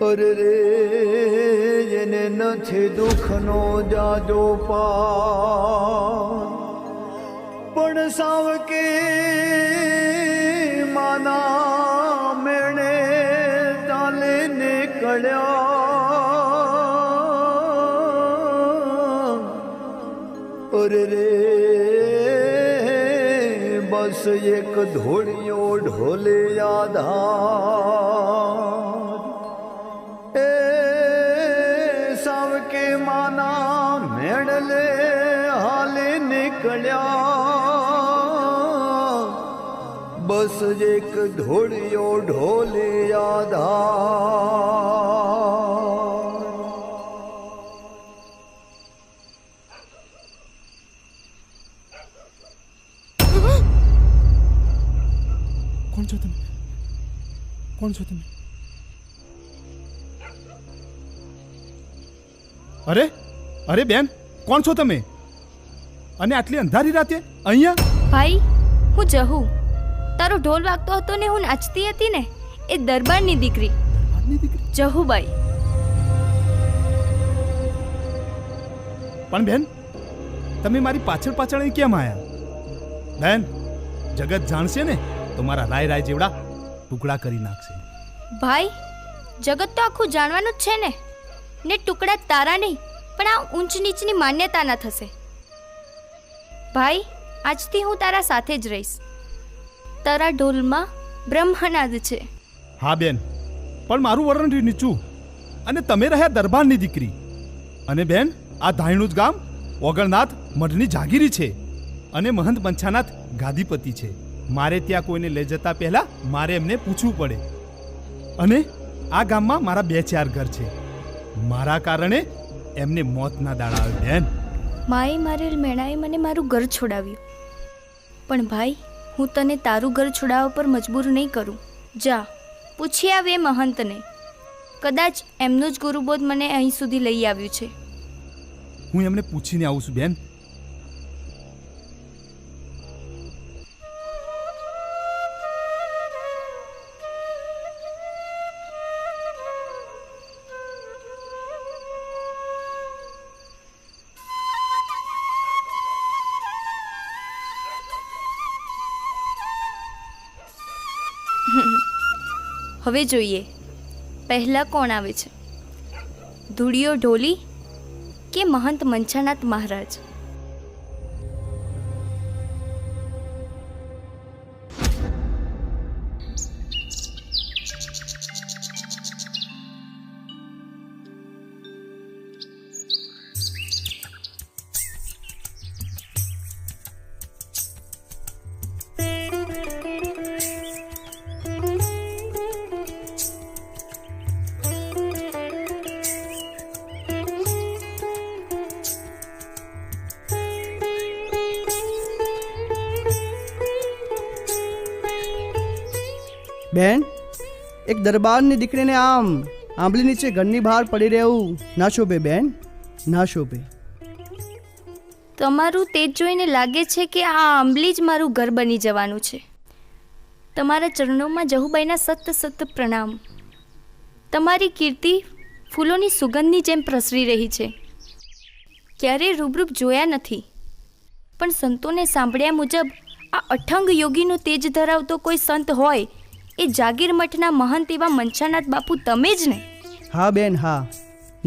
અરે રે એને નથી દુઃખનો જાજો પાર, પણ સાવ કે માના મેણે ચાલે નીકળ્યા. અરે રે બસ એક ધોળિયો ઢોલે આધાર, એ સાવકે માના મેળલે હાલે નીકળ્યા. બસ એક ધોળિયો ઢોલે આધાર. કોણ છો તમે? કોણ છો તમે? અરે અરે બેન, કોણ છો તમે? અને આટલી અંધારી રાતે અહીંયા? ભાઈ, હું જહુ. તારો ઢોલ વાગતો હતો ને હું નાચતી હતી ને, એ દરબારની દીકરી જહુબાઈ. પણ બેન, તમે મારી પાછળ પાછળ અહીં કેમ આયા? બેન, જગત જાણશે ને તો મારા રાય રાય જેવડા ટુકડા કરી નાખશે. ભાઈ, જગત તો આખું જાણવાનું જ છે ને. ને ટુકડા તારા નહીં, પણ આ ઊંચ નીચની માન્યતાના થશે. ભાઈ, આજથી હું તારા સાથે જ રહીશ. તારા ઢોલમાં બ્રહ્મનાદ છે. હા બેન, પણ મારું વરણ નીચું, અને તમે રહ્યા દરબારની દીકરી. અને બેન, આ ધાયણું જ ગામ ઓગણનાથ મઢની જાગીરી છે, અને મહંત પંચાનાથ ગાદીપતિ છે. મારે ત્યાં કોઈને લઈ જતા પહેલા મારે એમને પૂછવું પડે. અને આ ગામમાં મારા 2-4 ઘર છે. મારા કારણે એમને મોતના દાડા આવે. બેન, માએ મારેલ મેણાએ મને મારું ઘર છોડાવ્યું, પણ ભાઈ, હું તને તારું ઘર છોડાવવા પર મજબૂર નહીં કરું. જા, પૂછી આવ એ મહંતને. કદાચ એમનું જ ગુરુબોધ મને અહીં સુધી લઈ આવ્યું છે. હું એમને પૂછીને આવું છું બેન. હવે જોઈએ પહેલા કોણ આવે છે, ધૂળિયો ઢોલી કે મહંત મંછાનાથ મહારાજ? બેન, એક દરબારની દીકરીને આમ આંબલી નીચે ઘરની બહાર પડી રહેવું ના શોભે બેન, ના શોભે. તમારું તેજ જોઈને લાગે છે કે આ આંબલી જ મારું ઘર બની જવાનું છે. તમારા ચરણોમાં જહુબાઈના સત સત પ્રણામ. તમારી કીર્તિ ફૂલોની સુગંધની જેમ પ્રસરી રહી છે. ક્યારેય રૂબરૂપ જોયા નથી, પણ સંતોને સાંભળ્યા મુજબ આ અઠંગ યોગીનું તેજ ધરાવતો કોઈ સંત હોય એ જાગીર મઠના મહંત એવા મંછાનાથ બાપુ તમે જ ને? હા બેન, હા.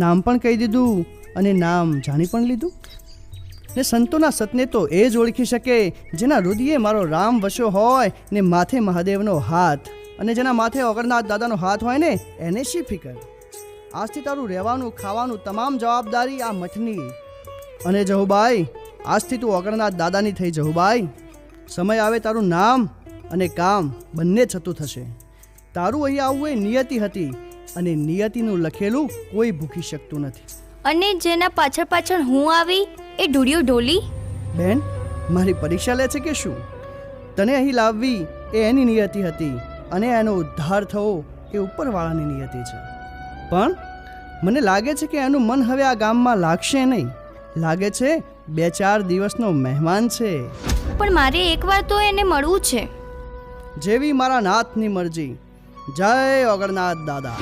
નામ પણ કહી દીધું અને નામ જાણી પણ લીધું. ને સંતોના સતને તો એ જ ઓળખી શકે જેના હૃદયે મારો રામ વસ્યો હોય ને માથે મહાદેવનો હાથ, અને જેના માથે ઓગણનાથ દાદાનો હાથ હોય ને એને શી ફિકર. આજથી તારું રહેવાનું ખાવાનું તમામ જવાબદારી આ મઠની. અને જહુબાઈ, આજથી તું ઓગણનાથ દાદાની થઈ. જહુબાઈ, સમય આવે તારું નામ અને કામ બંને છતું થશે. તારું અહીં આવવું એ નિયતિ હતી, અને નિયતિનું લખેલું કોઈ ભૂખી શકતું નથી. અને જેના પાછળ પાછળ હું આવી એ ઢૂળિયો ઢોલી? બેન, મારી પરીક્ષા લે છે કે શું? તને અહીં લાવવી એ એની નિયતિ હતી, અને એનો ઉદ્ધાર થવો એ ઉપરવાળાની નિયતિ છે. પણ મને લાગે છે કે એનું મન હવે આ ગામમાં લાગશે નહીં. લાગે છે 2-4 દિવસનો મહેમાન છે. પણ મારે એકવાર તો એને મળવું છે. જેવી મારા નાથની મરજી. જય ઓગણનાથ દાદા.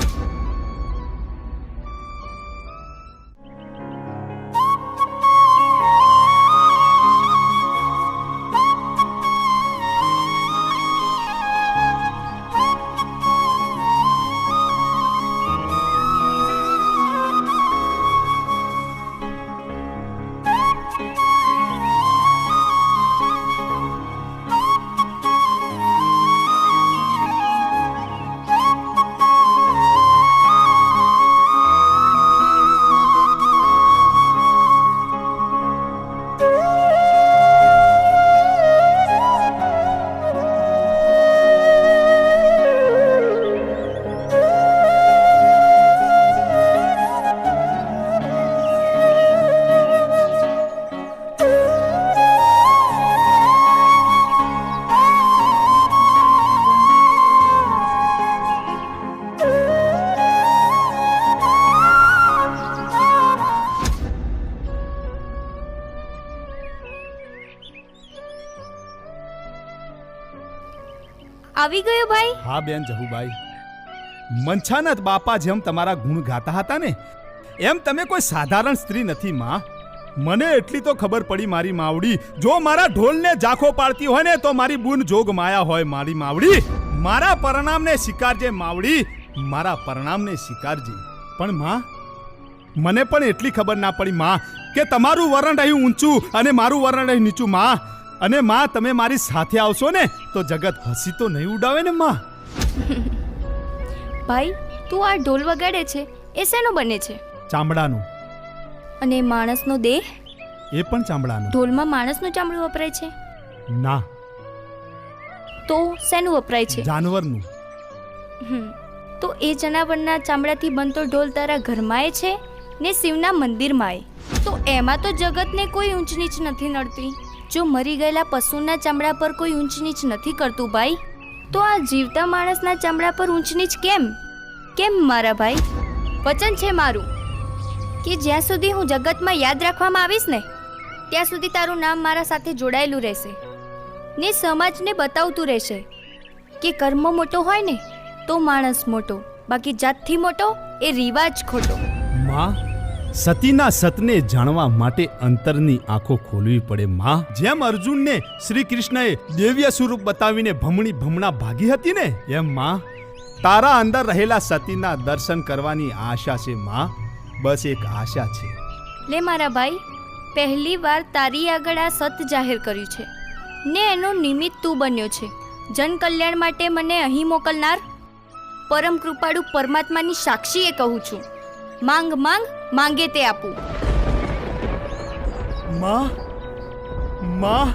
આવી ગયો ભાઈ? હા બેન જહુબાઈ, મંછાનત બાપા જેમ તમારા ગુણ ગાતા હતા ને એમ તમે કોઈ સાધારણ સ્ત્રી નથી માં. મને એટલી તો ખબર પડી મારી માવડી, જો મારા ઢોલને ઝાંખો પાડતી હોય ને તો મારી બુન જોગ માયા હોય. મારી માવડી, મારા પરણામને સ્વીકારજે માવડી, મારા પરણામને સ્વીકારજે. પણ માં, મને પણ એટલી ખબર ના પડી માં કે તમારું વરણ રહ્યું ઊંચું અને મારું વરણ રહ્યું નીચું માં. અને માં, તમે મારી સાથે આવશો ને તો જગત હસી તો નહીં ઉડાવે ને માં. ભાઈ, તું આ ઢોલ વગાડે છે એ શેનો બને છે? ચામડાનું. અને માણસનો દેહ? એ પણ ચામડાનું. ઢોલમાં માણસનું ચામડું વપરાય છે? ના, તો શેનું વપરાય છે? જાનવરનું. તો એ જનાવરના ચામડાથી બનતો ઢોલ તારા ઘરમાંય છે ને શિવના મંદિરમાંય. તો એમાં તો જગતને કોઈ ઊંચ નીચ નથી નડતી. જો મરી ગયેલા પશુના ચામડા પર કોઈ ઊંચ નીચ નથી કરતું ભાઈ, તો આ જીવતા માણસના ચામડા પર ઊંચ નીચ કેમ? કેમ મારા ભાઈ? વચન છે મારું કે જ્યાં સુધી હું જગતમાં યાદ રાખવામાં આવીશ ને ત્યાં સુધી તારું નામ મારા સાથે જોડાયેલું રહેશે ને સમાજને બતાવતું રહેશે કે કર્મ મોટો હોય ને તો માણસ મોટો, બાકી જાતથી મોટો એ રિવાજ ખોટો. માં, સતીના સતને જાણવા માટે અંતરની આંખો ખોલવી પડે માં. જેમ અર્જુનને શ્રી કૃષ્ણએ દિવ્ય સ્વરૂપ બતાવીને ભમણા ભાગી હતી ને એમ માં, તારા અંદર રહેલા સતીના દર્શન કરવાની આશા છે માં. બસ એક આશા છે. લે મારા ભાઈ, પહેલી વાર તારી આગળ આ સત જાહેર કર્યું છે ને એનો નિમિત્ત તું બન્યો છે. જન કલ્યાણ માટે મને અહીં મોકલનાર પરમ કૃપાળુ પરમાત્માની સાક્ષીએ કહું છું, માંગ માંગ, માંગે તે આપું. માં, માં